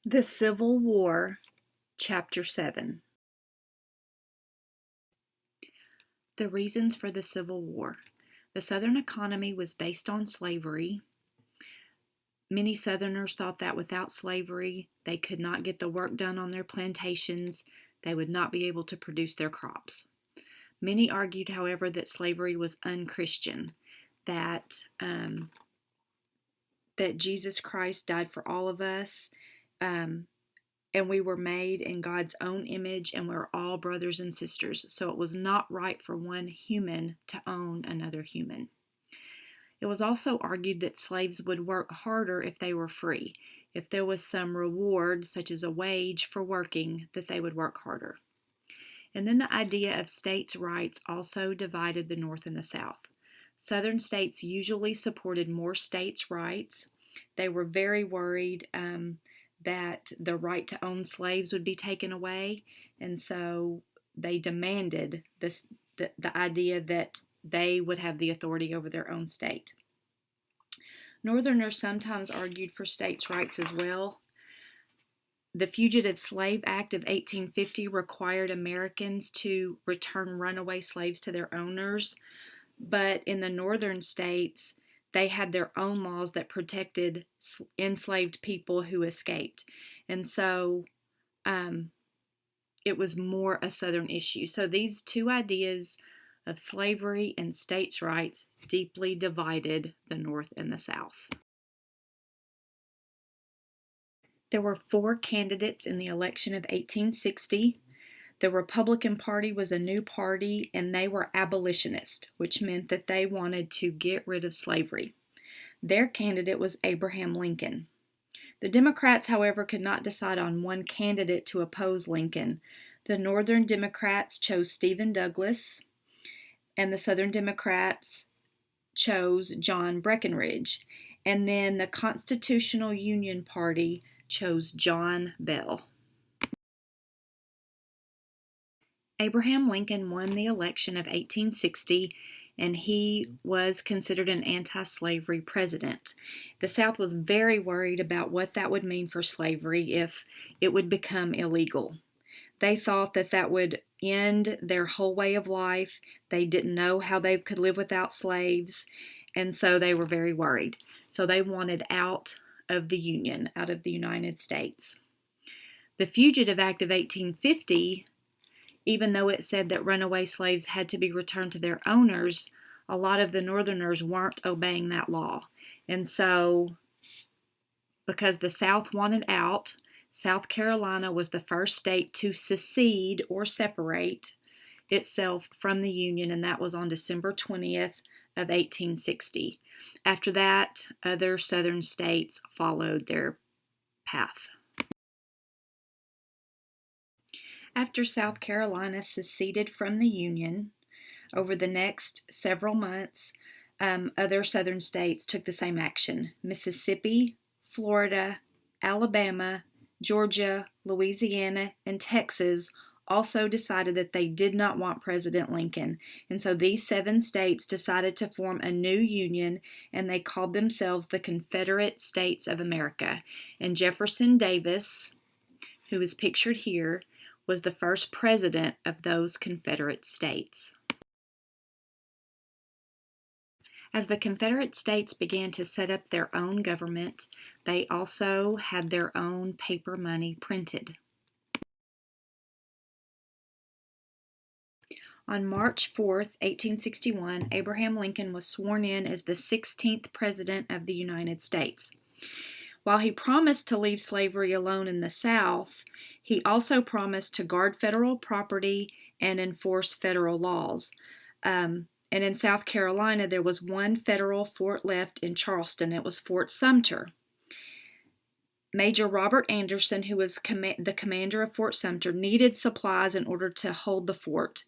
The Civil War, Chapter 7. The reasons for the Civil War. The Southern economy was based on slavery. Many Southerners thought that without slavery, they could not get the work done on their plantations. They would not be able to produce their crops. Many argued, however, that slavery was unchristian, that Jesus Christ died for all of us, and we were made in God's own image, and we're all brothers and sisters. So it was not right for one human to own another human. It was also argued that slaves would work harder if they were free. If there was some reward, such as a wage for working, that they would work harder. And then the idea of states' rights also divided the North and the South. Southern states usually supported more states' rights. They were very worried that the right to own slaves would be taken away, and so they demanded the idea that they would have the authority over their own state. Northerners sometimes argued for states' rights as well. The Fugitive Slave Act of 1850 required Americans to return runaway slaves to their owners, but in the northern states, they had their own laws that protected enslaved people who escaped. And so it was more a Southern issue. So these two ideas of slavery and states' rights deeply divided the North and the South. There were 4 candidates in the election of 1860. The Republican Party was a new party, and they were abolitionist, which meant that they wanted to get rid of slavery. Their candidate was Abraham Lincoln. The Democrats, however, could not decide on one candidate to oppose Lincoln. The Northern Democrats chose Stephen Douglas, and the Southern Democrats chose John Breckinridge. And then the Constitutional Union Party chose John Bell. Abraham Lincoln won the election of 1860, and he was considered an anti-slavery president. The South was very worried about what that would mean for slavery if it would become illegal. They thought that that would end their whole way of life. They didn't know how they could live without slaves, and so they were very worried. So they wanted out of the Union, out of the United States. The Fugitive Act of 1850, even though it said that runaway slaves had to be returned to their owners, a lot of the Northerners weren't obeying that law. And so, because the South wanted out, South Carolina was the first state to secede or separate itself from the Union, and that was on December 20th of 1860. After that, other Southern states followed their path. After South Carolina seceded from the Union, over the next several months, other Southern states took the same action. Mississippi, Florida, Alabama, Georgia, Louisiana, and Texas also decided that they did not want President Lincoln. And so these 7 states decided to form a new union, and they called themselves the Confederate States of America. And Jefferson Davis, who is pictured here, was the first president of those Confederate states. As the Confederate States began to set up their own government, they also had their own paper money printed. On March 4th, 1861, Abraham Lincoln was sworn in as the 16th President of the United States. While he promised to leave slavery alone in the South, he also promised to guard federal property and enforce federal laws. And in South Carolina, there was one federal fort left in Charleston. It was Fort Sumter. Major Robert Anderson, who was the commander of Fort Sumter, needed supplies in order to hold the fort.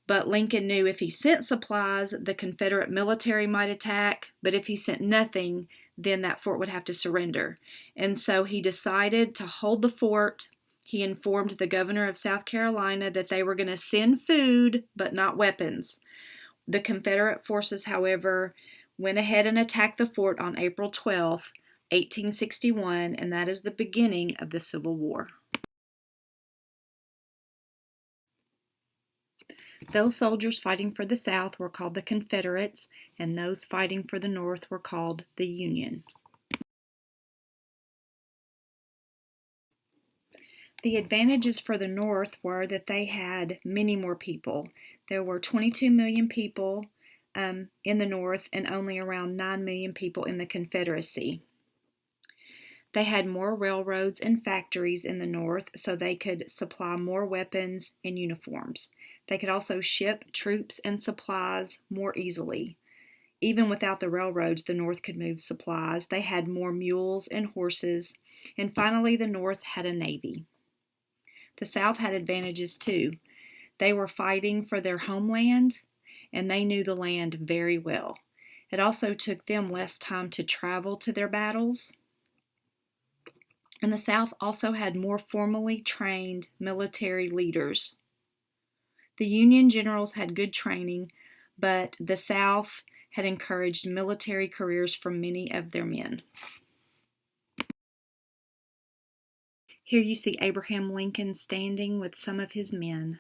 But Lincoln knew if he sent supplies, the Confederate military might attack, but if he sent nothing, then that fort would have to surrender. And so he decided to hold the fort. He informed the governor of South Carolina that they were going to send food, but not weapons. The Confederate forces, however, went ahead and attacked the fort on April 12th, 1861, and that is the beginning of the Civil War. Those soldiers fighting for the South were called the Confederates, and those fighting for the North were called the Union. The advantages for the North were that they had many more people. There were 22 million people in the North and only around 9 million people in the Confederacy. They had more railroads and factories in the North, so they could supply more weapons and uniforms. They could also ship troops and supplies more easily. Even without the railroads, the North could move supplies. They had more mules and horses. And finally, the North had a navy. The South had advantages too. They were fighting for their homeland, and they knew the land very well. It also took them less time to travel to their battles. And the South also had more formally trained military leaders. The Union generals had good training, but the South had encouraged military careers for many of their men. Here you see Abraham Lincoln standing with some of his men.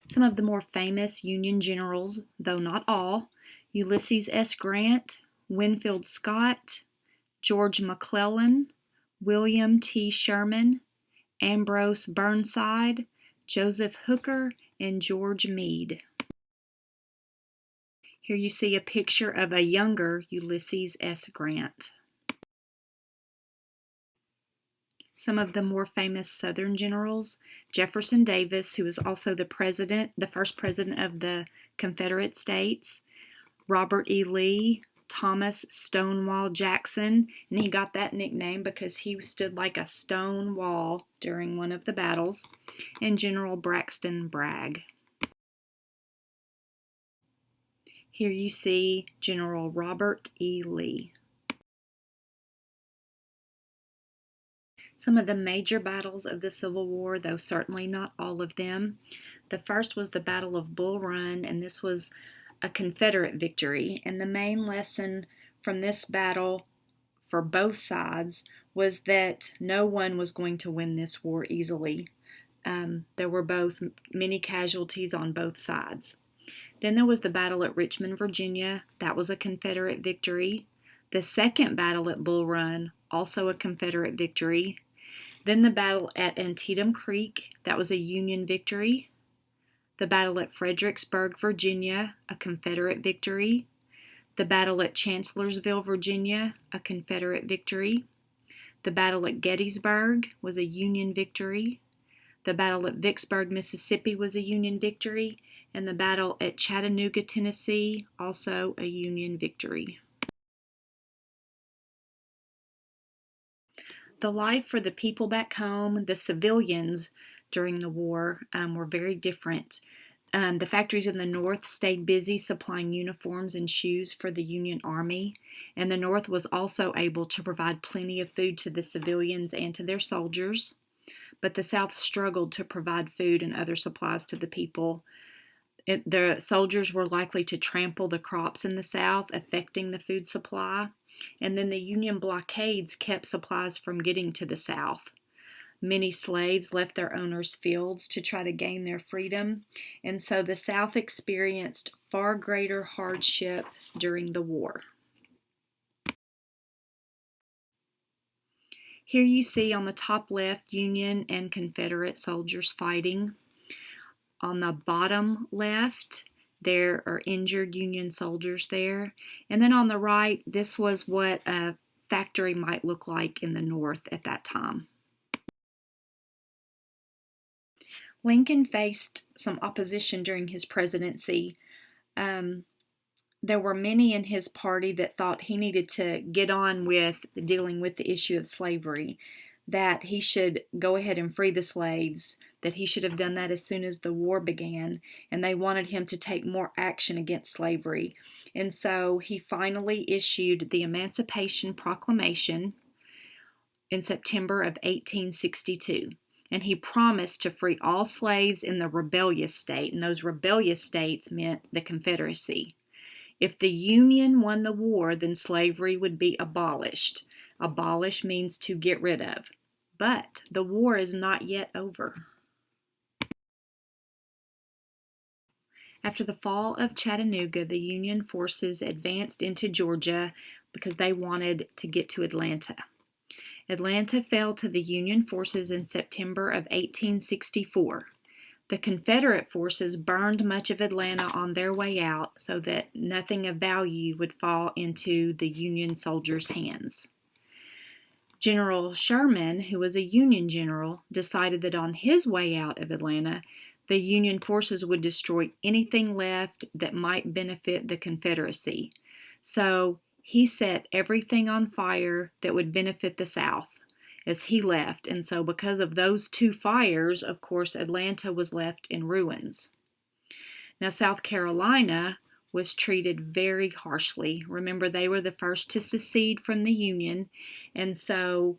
Some of the more famous Union generals, though not all: Ulysses S. Grant, Winfield Scott, George McClellan, William T. Sherman, Ambrose Burnside, Joseph Hooker, and George Meade. Here you see a picture of a younger Ulysses S. Grant. Some of the more famous Southern generals: Jefferson Davis, who was also the first president of the Confederate States, Robert E. Lee, Thomas Stonewall Jackson, and he got that nickname because he stood like a stone wall during one of the battles, and General Braxton Bragg. Here you see General Robert E. Lee. Some of the major battles of the Civil War, though certainly not all of them. The first was the Battle of Bull Run, and this was a Confederate victory. And the main lesson from this battle for both sides was that no one was going to win this war easily. There were both many casualties on both sides. Then there was the battle at Richmond, Virginia. That was a Confederate victory. The second battle at Bull Run, also a Confederate victory. Then the battle at Antietam Creek, that was a Union victory. The battle at Fredericksburg, Virginia, a Confederate victory. The battle at Chancellorsville, Virginia, a Confederate victory. The battle at Gettysburg was a Union victory. The battle at Vicksburg, Mississippi was a Union victory. And the battle at Chattanooga, Tennessee, also a Union victory. The life for the people back home, the civilians during the war, were very different. The factories in the North stayed busy supplying uniforms and shoes for the Union Army, and the North was also able to provide plenty of food to the civilians and to their soldiers. But the South struggled to provide food and other supplies to the people. The soldiers were likely to trample the crops in the South, affecting the food supply. And then the Union blockades kept supplies from getting to the South. Many slaves left their owners' fields to try to gain their freedom, and so the South experienced far greater hardship during the war. Here you see on the top left Union and Confederate soldiers fighting. On the bottom left, there are injured Union soldiers there. And then on the right, this was what a factory might look like in the North at that time. Lincoln faced some opposition during his presidency. There were many in his party that thought he needed to get on with dealing with the issue of slavery, that he should go ahead and free the slaves, that he should have done that as soon as the war began, and they wanted him to take more action against slavery. And so he finally issued the Emancipation Proclamation in September of 1862. And he promised to free all slaves in the rebellious state, and those rebellious states meant the Confederacy. If the Union won the war, then slavery would be abolished. Abolish means to get rid of. But the war is not yet over. After the fall of Chattanooga, the Union forces advanced into Georgia because they wanted to get to Atlanta. Atlanta fell to the Union forces in September of 1864. The Confederate forces burned much of Atlanta on their way out so that nothing of value would fall into the Union soldiers' hands. General Sherman, who was a Union general, decided that on his way out of Atlanta, the Union forces would destroy anything left that might benefit the Confederacy. So he set everything on fire that would benefit the South as he left. And so because of those two fires, of course, Atlanta was left in ruins. Now, South Carolina was treated very harshly. Remember, they were the first to secede from the Union, and so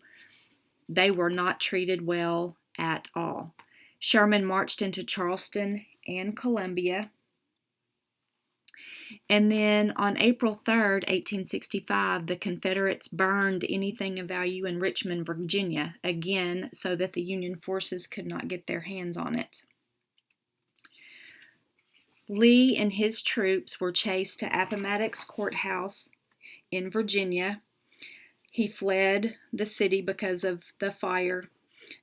they were not treated well at all. Sherman marched into Charleston and Columbia. And then on April 3rd, 1865, the Confederates burned anything of value in Richmond, Virginia, again, so that the Union forces could not get their hands on it. Lee and his troops were chased to Appomattox Courthouse in Virginia. He fled the city because of the fire,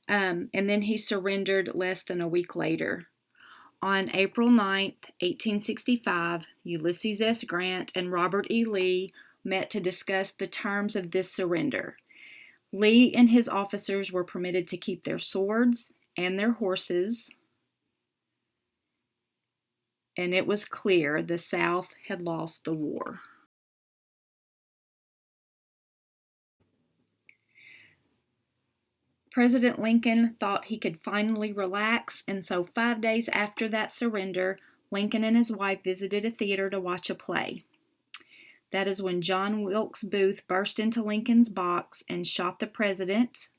and then he surrendered less than a week later. On April 9th, 1865, Ulysses S. Grant and Robert E. Lee met to discuss the terms of this surrender. Lee and his officers were permitted to keep their swords and their horses, and it was clear the South had lost the war. President Lincoln thought he could finally relax, and so 5 days after that surrender, Lincoln and his wife visited a theater to watch a play. That is when John Wilkes Booth burst into Lincoln's box and shot the president,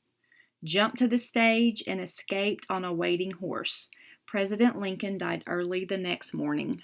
jumped to the stage, and escaped on a waiting horse. President Lincoln died early the next morning.